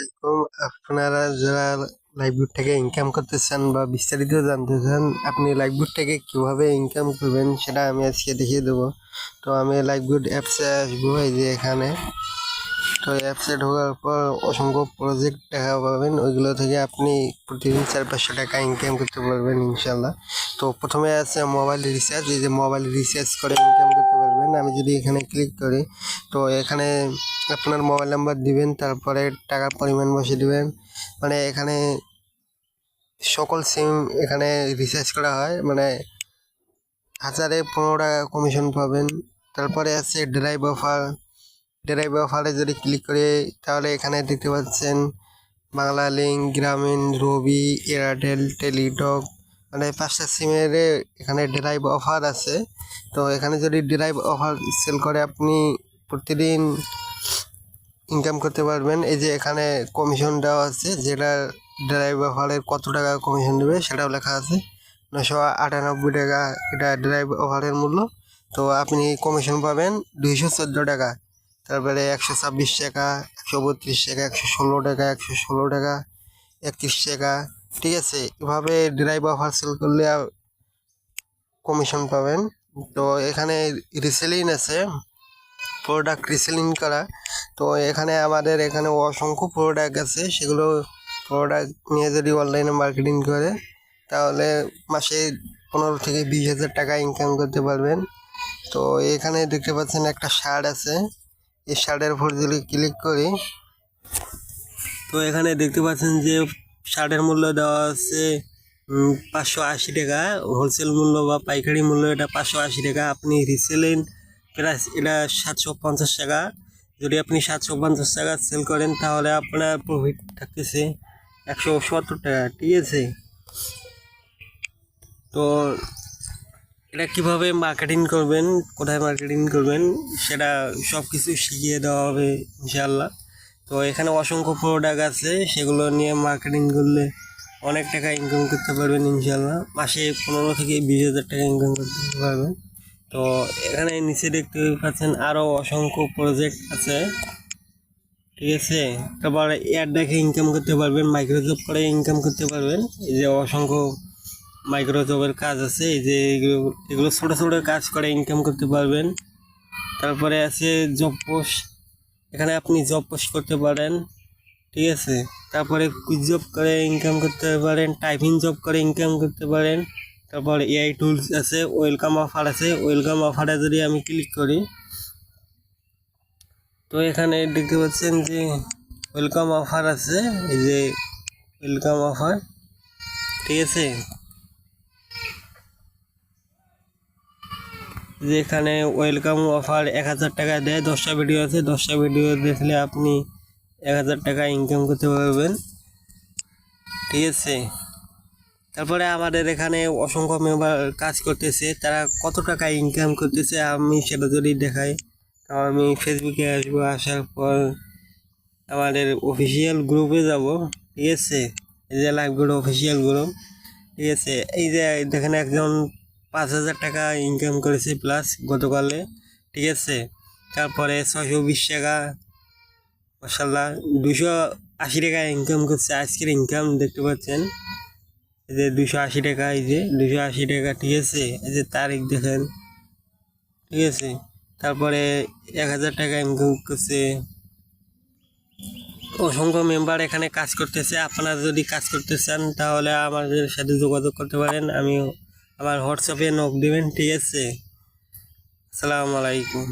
আলাইকুম। আপনারা যারা লাইভবুট থেকে ইনকাম করতে চান বা বিস্তারিত জানতে চান, আপনি লাইভবুট থেকে কিভাবে ইনকাম করবেন সেটা আমি আজকে দেখিয়ে দেবো। তো আমি লাইভবুট অ্যাপসে আসবো, এই যে এখানে। তো অ্যাপসে ঢোকার পর অসংখ্য প্রজেক্ট দেখা পাবেন, ওইগুলো থেকে আপনি প্রতিদিন 400-500 টাকা ইনকাম করতে পারবেন ইনশাল্লাহ। তো প্রথমে আছে মোবাইল রিচার্জ, এই যে মোবাইল রিচার্জ করে ইনকাম করতে পারবেন। আমি যদি এখানে ক্লিক করি, তো এখানে আপনার মোবাইল নাম্বার দিবেন, তারপরে টাকার পরিমাণ বসে দিবেন। মানে এখানে সকল সিম এখানে রিচার্জ করা হয়, মানে 1015 টাকা কমিশন পাবেন। তারপরে আছে ড্রাইভ অফারে যদি ক্লিক করি, তাহলে এখানে দেখতে পাচ্ছেন বাংলা লিঙ্ক, গ্রামীণ, রবি, এয়ারটেল, টেলিটক, মানে 5টা সিমের এখানে ড্রাইভ অফার আছে। তো এখানে যদি ড্রাইভ অফার সেল করে আপনি প্রতিদিন ইনকাম করতে পারবেন। এই যে এখানে কমিশন দেওয়া আছে, যেটা ড্রাইভ অফারের কত টাকা কমিশন দেবে সেটাও লেখা আছে, 998 টাকা এটা ড্রাইভ অফারের মূল্য। তো আপনি কমিশন পাবেন 214 টাকা, তারপরে 126 টাকা, 132 টাকা, 116 টাকা, 116 টাকা, 31 টাকা, ঠিক আছে। এভাবে ড্রাইভ অফার সেল করলে কমিশন পাবেন। তো এখানে রিসেলিং আছে, প্রোডাক্ট রিসেলিং করা। তো এখানে আমাদের এখানে অসংখ্য প্রোডাক্ট আছে, সেগুলো প্রোডাক্ট নিয়ে যদি অনলাইনে মার্কেটিং করে, তাহলে মাসে 15 থেকে 20 হাজার টাকা ইনকাম করতে পারবেন। তো এখানে দেখতে পাচ্ছেন একটা শার্ট আছে, এই শার্টের উপর যদি ক্লিক করি, তো এখানে দেখতে পাচ্ছেন যে শার্টের মূল্য দেওয়া আছে 580 টাকা, হোলসেল মূল্য বা পাইকারি মূল্য এটা 580 টাকা। আপনি রিসেলিং প্রাইস এটা 750 টাকা। যদি আপনি 750 টাকা সেল করেন, তাহলে আপনার প্রফিট থাকতেছে 170 টাকা, ঠিক আছে। তো এটা কিভাবে মার্কেটিং করবেন, কোথায় মার্কেটিং করবেন, সেটা সব কিছু শিখিয়ে দেওয়া হবে ইনশাল্লাহ। তো এখানে অসংখ্য প্রোডাক্ট আছে, সেগুলো নিয়ে মার্কেটিং করলে অনেক টাকা ইনকাম করতে পারবেন ইনশাল্লাহ। মাসে 15 থেকে 20 হাজার টাকা ইনকাম করতে পারবেন। তো এখানে নিচে দেখতে পাচ্ছেন আরও অসংখ্য প্রজেক্ট আছে, ঠিক আছে। তারপরে অ্যাড দেখে ইনকাম করতে পারবেন, মাইক্রোজব করে ইনকাম করতে পারবেন। এই যে অসংখ্য মাইক্রোজবের কাজ আছে, এই যে এগুলো ছোটো ছোটো কাজ করে ইনকাম করতে পারবেন। তারপরে আছে জব পোস্ট, এখানে আপনি জব পোস্ট করতে পারেন, ঠিক আছে। তারপরে কুইজ জব করে ইনকাম করতে পারেন, টাইপিং জব করে ইনকাম করতে পারেন। তারপরে এআই টুলস আছে, ওয়েলকাম অফার আছে। ওয়েলকাম অফারে যদি আমি ক্লিক করি, তো এখানে দেখতে পাচ্ছেন যে ওয়েলকাম অফার আছে, এই যে ওয়েলকাম অফার, ঠিক আছে। যেখানে ওয়েলকাম অফার 1000 টাকা দেয়, 10টা ভিডিও আছে, 10টা ভিডিও দেখলে আপনি 1000 টাকা ইনকাম করতে পারবেন, ঠিক আছে। তারপরে আমাদের এখানে অসংখ্য মেম্বার কাজ করতেছে, তারা কত টাকা ইনকাম করতেছে আমি সেটা যদি দেখাই, তো আমি ফেসবুকে আসবো, আসার পর আমাদের অফিসিয়াল গ্রুপে যাব, ঠিক আছে। এই যে লাইভ গ্রুপ, অফিসিয়াল গ্রুপ, ঠিক আছে। এই যে দেখেন একজন 5000 টাকা ইনকাম করেছে প্লাস গতকালে, ঠিক আছে। তারপরে 620 টাকা, মাশাআল্লাহ 280 টাকা ইনকাম করছে, আজকের ইনকাম দেখতে পাচ্ছেন, এই যে 280 টাকা, এই যে 280 টাকা, ঠিক আছে। এই যে তারিখ দেখেন, ঠিক আছে। তারপরে 1000 টাকা ইনকাম করছে। অসংখ্য মেম্বার এখানে কাজ করতেছে। আপনারা যদি কাজ করতে চান, তাহলে আমাদের সাথে যোগাযোগ করতে পারেন, আমি আমার হোয়াটসঅ্যাপে নক দেবেন, ঠিক আছে। আসসালামু আলাইকুম।